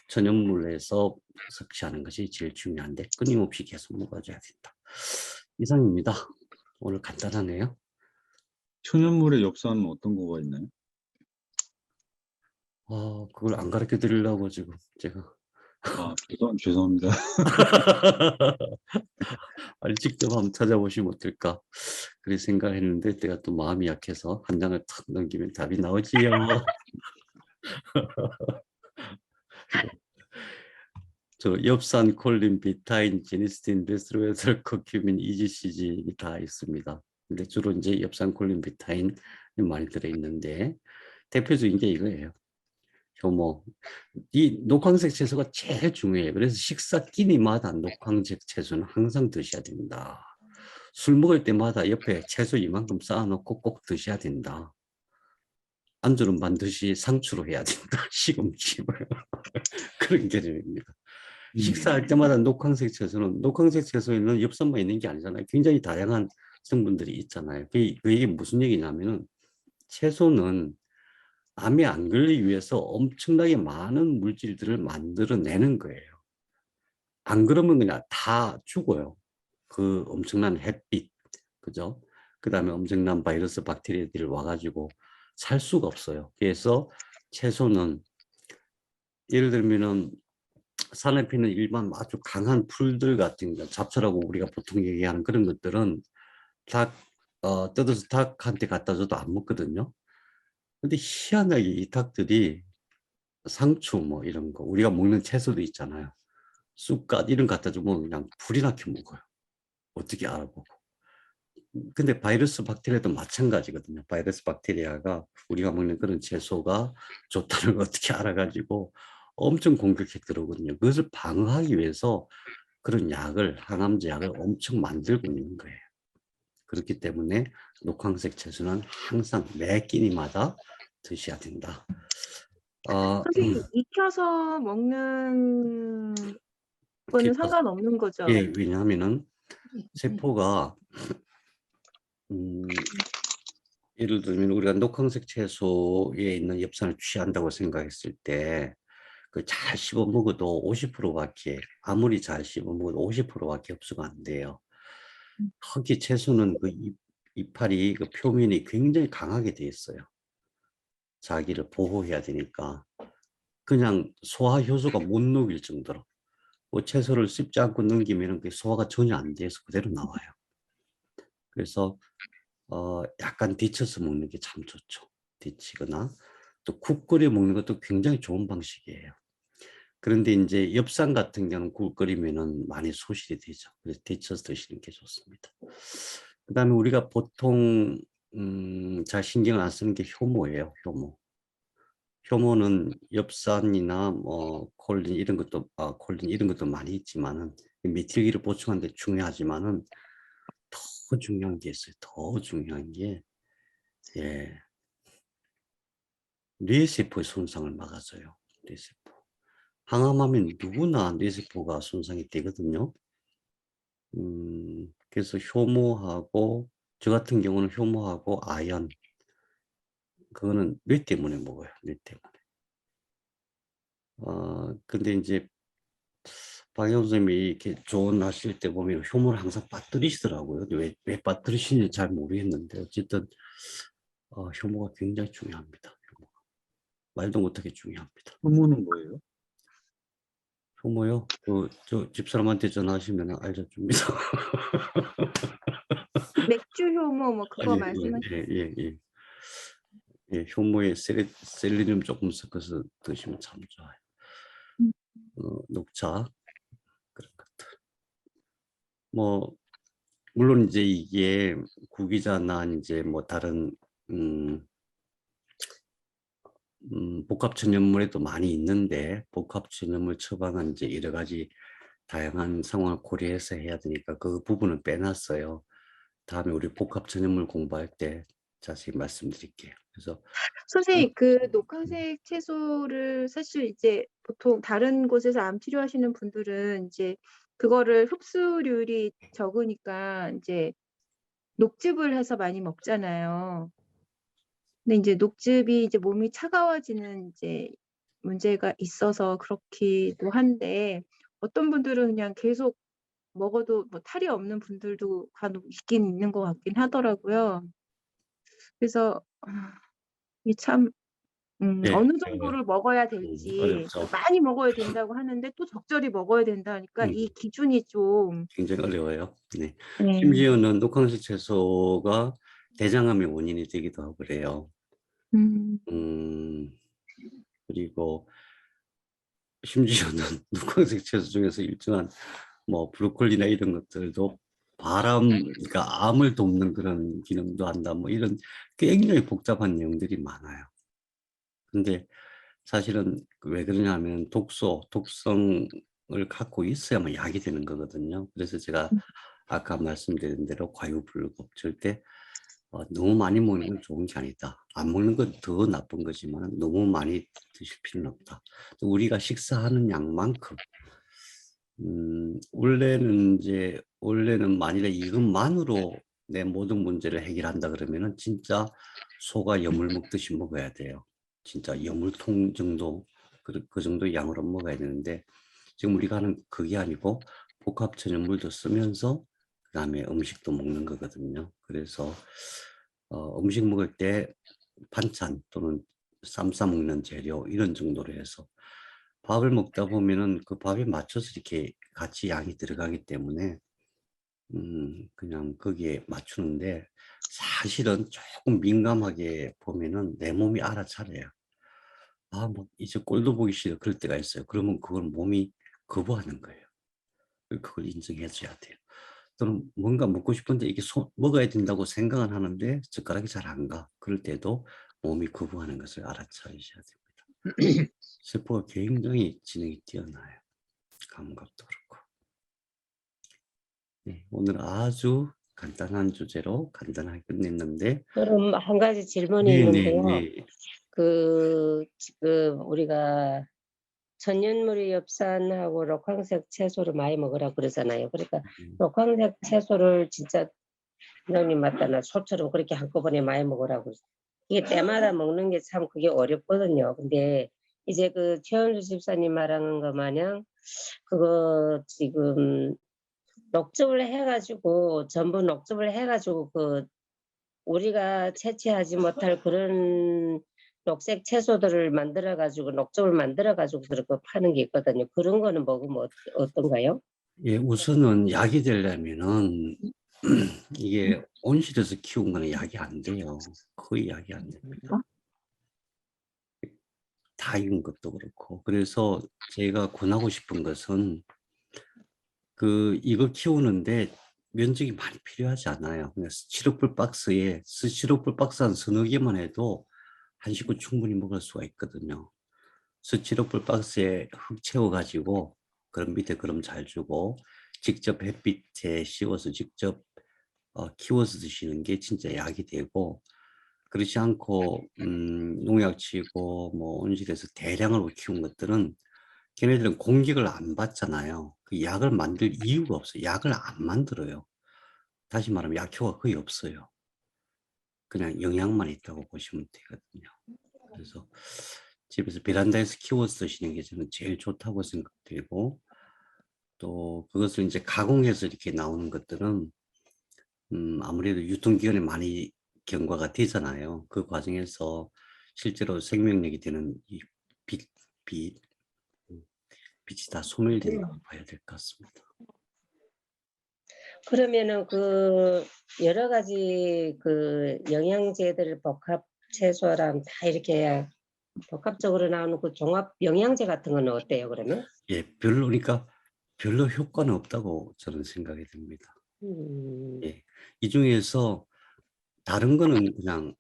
천연물에서 섭취하는 것이 제일 중요한데 끊임없이 계속 먹어줘야 된다. 이상입니다. 오늘 간단하네요. 천연물의 엽산은 어떤 거가 있나요? 그걸 안 가르쳐 드리려고 지금 제가 아, 죄송합니다. 아니 직접 한번 찾아보시면 어떨까 그렇게 생각했는데 내가 또 마음이 약해서 한 장을 탁 넘기면 답이 나오지요. 저 엽산, 콜린, 비타인, 제니스틴, 베스로에서 커큐민, EGCG 다 있습니다. 근데 주로 이제 엽산, 콜린, 비타인 많이 들어있는데 대표적인 게 이거예요. 효모. 이 녹황색 채소가 제일 중요해요. 그래서 식사 끼니마다 녹황색 채소는 항상 드셔야 된다. 술 먹을 때마다 옆에 채소 이만큼 쌓아놓고 꼭 드셔야 된다. 안주는 반드시 상추로 해야 된다. 시금치로. 그런 개념입니다. 식사할 때마다 녹황색 채소는 녹황색 채소에는 엽산만 있는 게 아니잖아요. 굉장히 다양한 성분들이 있잖아요. 그게 무슨 얘기냐면은 채소는 암에 안 걸리기 위해서 엄청나게 많은 물질들을 만들어내는 거예요. 안 그러면 그냥 다 죽어요. 그 엄청난 햇빛, 그죠? 그 다음에 엄청난 바이러스, 박테리아들이 와가지고 살 수가 없어요. 그래서 채소는 예를 들면은 산에 피는 일반 아주 강한 풀들 같은 거, 잡초라고 우리가 보통 얘기하는 그런 것들은 닭, 뜯어서 닭한테 갖다 줘도 안 먹거든요. 근데 희한하게 이 닭들이 상추 뭐 이런 거, 우리가 먹는 채소도 있잖아요. 쑥갓 이런 거 갖다 주면 그냥 불이나 켜 먹어요. 어떻게 알아보고. 근데 바이러스 박테리아도 마찬가지거든요. 바이러스 박테리아가 우리가 먹는 그런 채소가 좋다는 걸 어떻게 알아가지고 엄청 공격해 들어오거든요. 그것을 방어하기 위해서 그런 약을, 항암제 약을 엄청 만들고 있는 거예요. 그렇기 때문에 녹황색 채소는 항상 매 끼니마다 드셔야 된다. 선생님, 익혀서 먹는 거는 상관없는 거죠? 예, 왜냐하면은 세포가 예를 들면 우리가 녹황색 채소에 있는 엽산을 취한다고 생각했을 때 그 잘 씹어 먹어도 50%밖에, 아무리 잘 씹어 먹어도 50%밖에 흡수가 안 돼요. 특히 채소는 그 이파리 그 표면이 굉장히 강하게 돼 있어요. 자기를 보호해야 되니까 그냥 소화 효소가 못 녹일 정도로 뭐 채소를 씹지 않고 넘기면 그 소화가 전혀 안 돼서 그대로 나와요. 그래서 약간 데쳐서 먹는 게 참 좋죠. 데치거나 또 국 끓여 먹는 것도 굉장히 좋은 방식이에요. 그런데 이제 엽산 같은 경우는 국 끓이면은 많이 소실이 되죠. 그래서 데쳐서 드시는 게 좋습니다. 그다음에 우리가 보통 잘 신경을 안 쓰는 게 효모예요. 효모. 효모는 엽산이나 뭐 콜린 이런 것도 콜린 이런 것도 많이 있지만은 메틸기를 보충하는 데 중요하지만은 더 중요한 게 있어요. 더 중요한 게 예. 뇌세포의 손상을 막아줘요. 뇌세포. 항암하면 누구나 뇌세포가 손상이 되거든요. 그래서 효모하고 저 같은 경우는 효모하고 아연 그거는 뇌 때문에 먹어요. 뇌 때문에. 근데 이제 박영 선생님이 이렇게 조언하실 때 보면 효모를 항상 빠뜨리시더라고요. 왜 빠뜨리시는지 잘 모르겠는데 어쨌든 효모가 굉장히 중요합니다. 효모가. 말도 못하게 중요합니다. 효모는 뭐예요? 효모요? 저 집사람한테 전화하시면 알려줍니다. 맥주 효모 뭐 그거 말씀하시는 예. 예, 효모에 셀레늄 조금 섞어서 드시면 참 좋아요. 녹차 그런 것들. 뭐 물론 이제 이게 구기자나 이제 뭐 다른 복합 천연물에도 많이 있는데 복합 천연물 처방은 이제 여러 가지 다양한 상황을 고려해서 해야 되니까 그 부분은 빼놨어요. 다음에 우리 복합 천연물 공부할 때 자세히 말씀드릴게요. 그래서 선생님, 그 녹황색 채소를 사실 이제 보통 다른 곳에서 암 치료하시는 분들은 이제 그거를 흡수율이 적으니까 이제 녹즙을 해서 많이 먹잖아요. 근데 이제 녹즙이 이제 몸이 차가워지는 이제 문제가 있어서 그렇기도 한데 어떤 분들은 그냥 계속 먹어도 뭐 탈이 없는 분들도 간혹 있긴 있는 것 같긴 하더라고요. 그래서 이게 참 예, 어느 정도를 먹어야 될지 어렵죠. 많이 먹어야 된다고 하는데 또 적절히 먹어야 된다니까 이 기준이 좀 굉장히 어려워요. 네. 네. 심지어는 녹황색 채소가 대장암의 원인이 되기도 하고 그래요. 그리고 심지어는 녹황색 채소 중에서 일정한 뭐 브로콜리나 이런 것들도 그러니까 암을 돕는 그런 기능도 한다. 뭐 이런 굉장히 복잡한 내용들이 많아요. 근데 사실은 왜 그러냐면 독성을 갖고 있어야만 약이 되는 거거든요. 그래서 제가 아까 말씀드린 대로 과유불급 절대 너무 많이 먹는 건 좋은 게 아니다. 안 먹는 건 더 나쁜 거지만 너무 많이 드실 필요는 없다. 또 우리가 식사하는 양만큼 원래는 만일에 이것만으로 내 모든 문제를 해결한다 그러면은 진짜 소가 여물 먹듯이 먹어야 돼요. 진짜 여물통 정도 그 정도 양으로 먹어야 되는데 지금 우리가 하는 그게 아니고 복합 천연물도 쓰면서 그다음에 음식도 먹는 거거든요. 그래서 음식 먹을 때 반찬 또는 쌈 싸 먹는 재료 이런 정도로 해서 밥을 먹다 보면은 그 밥에 맞춰서 이렇게 같이 양이 들어가기 때문에 그냥 거기에 맞추는데 사실은 조금 민감하게 보면은 내 몸이 알아차려요. 아, 뭐 이제 꼴도 보기 싫어 그럴 때가 있어요. 그러면 그걸 몸이 거부하는 거예요. 그걸 인정해 줘야 돼요. 또는 뭔가 먹고 싶은데 이게 먹어야 된다고 생각은 하는데 젓가락이 잘 안 가. 그럴 때도 몸이 거부하는 것을 알아차리셔야 됩니다. 세포가 굉장히 지능이 뛰어나요. 감각도 그렇고. 네, 오늘 아주 간단한 주제로 간단하게 끝냈는데 그럼 한 가지 질문이 있는데요. 네네네. 지금 우리가 천연무리 엽산하고 녹황색 채소를 많이 먹으라고 그러잖아요. 그러니까 녹황색 채소를 진짜 원장님 맞다나 소처럼 그렇게 한꺼번에 많이 먹으라고. 이게 때마다 먹는 게 참 그게 어렵거든요. 근데 이제 그 최원주 집사님 말하는 거 마냥 그거 지금 녹즙을 해가지고 전부 녹즙을 해가지고 그 우리가 채취하지 못할 그런 녹색 채소들을 만들어가지고 녹즙을 만들어가지고 그렇게 파는 게 있거든요. 그런 거는 먹으면 어떤가요? 예, 우선은 약이 되려면은 이게 온실에서 키운 거는 약이 안 돼요. 거의 약이 안 됩니다. 다 익은 것도 그렇고. 그래서 제가 권하고 싶은 것은 이거 키우는데 면적이 많이 필요하지 않아요. 그냥 스티로폴 박스에 스티로폴 박스 한 서너 개만 해도 한 식구 충분히 먹을 수가 있거든요. 스티로폴 박스에 흙 채워가지고 그럼 밑에 그럼 잘 주고 직접 햇빛에 씌워서 직접 키워서 드시는 게 진짜 약이 되고 그렇지 않고 농약 치고 뭐 온실에서 대량으로 키운 것들은 걔네들은 공격을 안 받잖아요. 그 약을 만들 이유가 없어요. 약을 안 만들어요. 다시 말하면 약효가 거의 없어요. 그냥 영양만 있다고 보시면 되거든요. 그래서 집에서 베란다에서 키워서 드시는 게 저는 제일 좋다고 생각되고 또 그것을 이제 가공해서 이렇게 나오는 것들은 아무래도 유통기한이 많이 경과가 되잖아요. 그 과정에서 실제로 생명력이 되는 이 빛, 빛, 빛이 다 소멸된다고 봐야 될 것 같습니다. 그러면은 그 여러 가지 그 영양제들을 복합 채소랑 다 이렇게 복합적으로 나오는 그 종합 영양제 같은 건 어때요, 그러면? 예, 그러니까 별로 효과는 없다고 저는 생각이 듭니다. 예, 이 중에서 다른 거는 그냥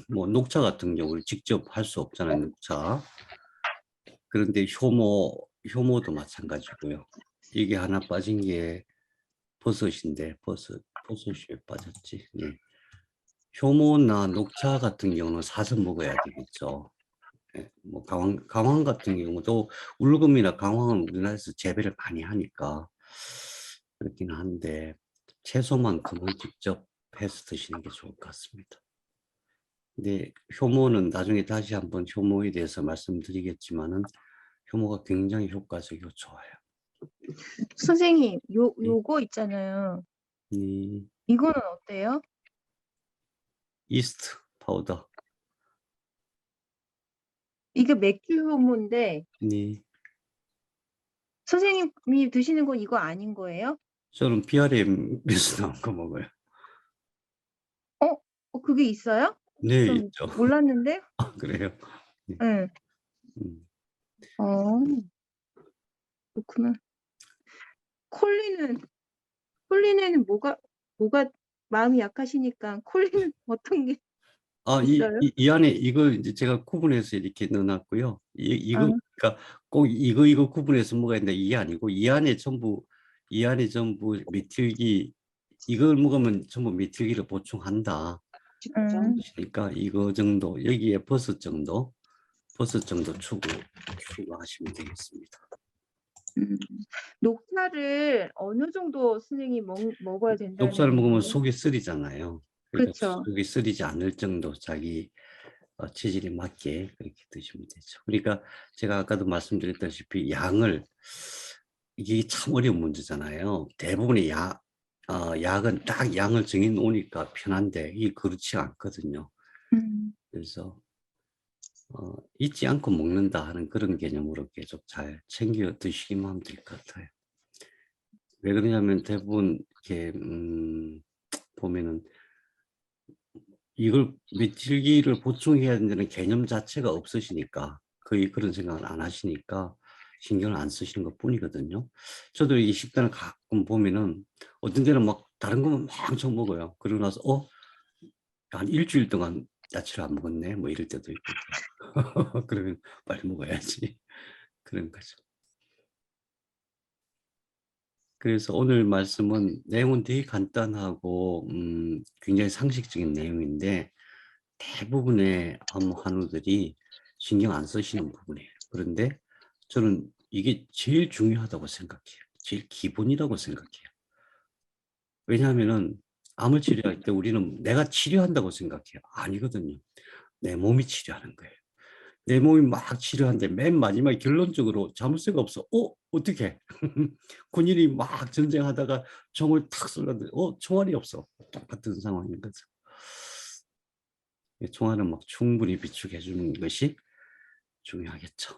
뭐 녹차 같은 경우를 직접 할 수 없잖아요, 녹차. 그런데 효모도 마찬가지고요. 이게 하나 빠진 게 버섯인데 버섯이 왜 빠졌지? 네. 효모나 녹차 같은 경우는 사서 먹어야 되겠죠. 예, 뭐 강황 같은 경우도 울금이나 강황은 우리나라에서 재배를 많이 하니까 그렇긴 한데 채소만큼은 직접 해서 드시는 게 좋을 것 같습니다. 근데 효모는 나중에 다시 한번 효모에 대해서 말씀드리겠지만은 효모가 굉장히 효과적이고 좋아요. 선생님, 요거 있잖아요. 이 이거는 어때요? 이스트 파우더. 이게 맥주 효모인데 네. 선생님이 드시는 건 이거 아닌 거예요? 저는 BRM에서 나온 거 먹어요. 그게 있어요? 네, 전 있죠. 몰랐는데. 아, 그래요? 네. 네. 음. 그렇구나. 콜린에는 뭐가 마음이 약하시니까 콜린은 어떤 게 있어요? 이 안에 이걸 이제 제가 구분해서 이렇게 넣어놨고요. 이거, 아, 그러니까 꼭 이거 구분해서 먹어야 된다. 이게 아니고, 이 안에 전부 메틸기, 이걸 먹으면 전부 메틸기를 보충한다. 그러니까 이거 정도, 여기에 버섯 정도 추가하시면 되겠습니다. 녹차를 어느 정도 선생님 먹어야 된다는 녹차를 먹으면 얘기예요? 속이 쓰리잖아요. 그러니까 그쵸. 속이 쓰리지 않을 정도 자기 체질에 맞게 그렇게 드시면 되죠. 그러니까 제가 아까도 말씀드렸다시피 양을 이게 참 어려운 문제잖아요. 대부분의 약은 딱 양을 정해 놓으니까 편한데 이게 그렇지 않거든요. 그래서 잊지 않고 먹는다 하는 그런 개념으로 계속 잘 챙겨 드시기만 하면 될 것 같아요. 왜 그러냐면 대부분 이렇게 보면은 이걸 메틸기를 보충해야 된다는 개념 자체가 없으시니까 거의 그런 생각을 안 하시니까 신경을 안 쓰시는 것 뿐이거든요. 저도 이 식단을 가끔 보면은 어떤 데는 막 다른 것만 막 엄청 먹어요. 그러고 나서 한 일주일 동안 야채를 안 먹었네 뭐 이럴 때도 있고 그러면 빨리 먹어야지 그런 거죠. 그래서 오늘 말씀은 내용은 되게 간단하고 굉장히 상식적인 내용인데 대부분의 한우들이 신경 안 쓰시는 부분이에요. 그런데 저는 이게 제일 중요하다고 생각해요. 제일 기본이라고 생각해요. 왜냐하면은 암을 치료할 때 우리는 내가 치료한다고 생각해요. 아니거든요. 내 몸이 치료하는 거예요. 내 몸이 막 치료하는데 맨 마지막에 결론적으로 자물쇠가 없어. 어떻게? 군인이 막 전쟁하다가 총을 탁 쏠랐는데 총알이 없어. 똑같은 상황인 거죠. 총알은 막 충분히 비축해 주는 것이 중요하겠죠.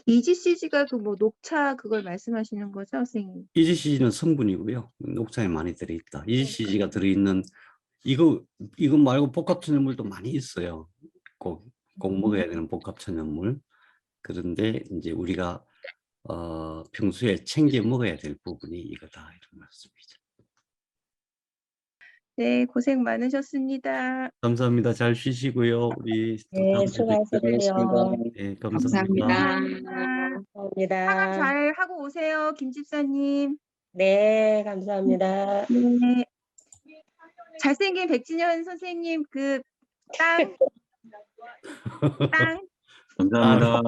EGCG가 그 뭐 녹차 그걸 말씀하시는 거죠, 선생님? EGCG는 성분이고요. 녹차에 많이 들어있다. EGCG가 들어있는 이거 말고 복합 천연물도 많이 있어요. 꼭 먹어야 되는 복합 천연물. 그런데 이제 우리가 평소에 챙겨 먹어야 될 부분이 이거다 이런 말씀이죠. 네, 고생 많으셨습니다. 감사합니다. 잘 쉬시고요. 우리 또 네, 다음 주에 수고하셨어요. 네, 감사합니다. 감사합니다. 감사합니다. 하강 잘 하고 오세요, 김 집사님. 네, 감사합니다. 네. 잘생긴 백진현 선생님 그 땅. 감사합니다.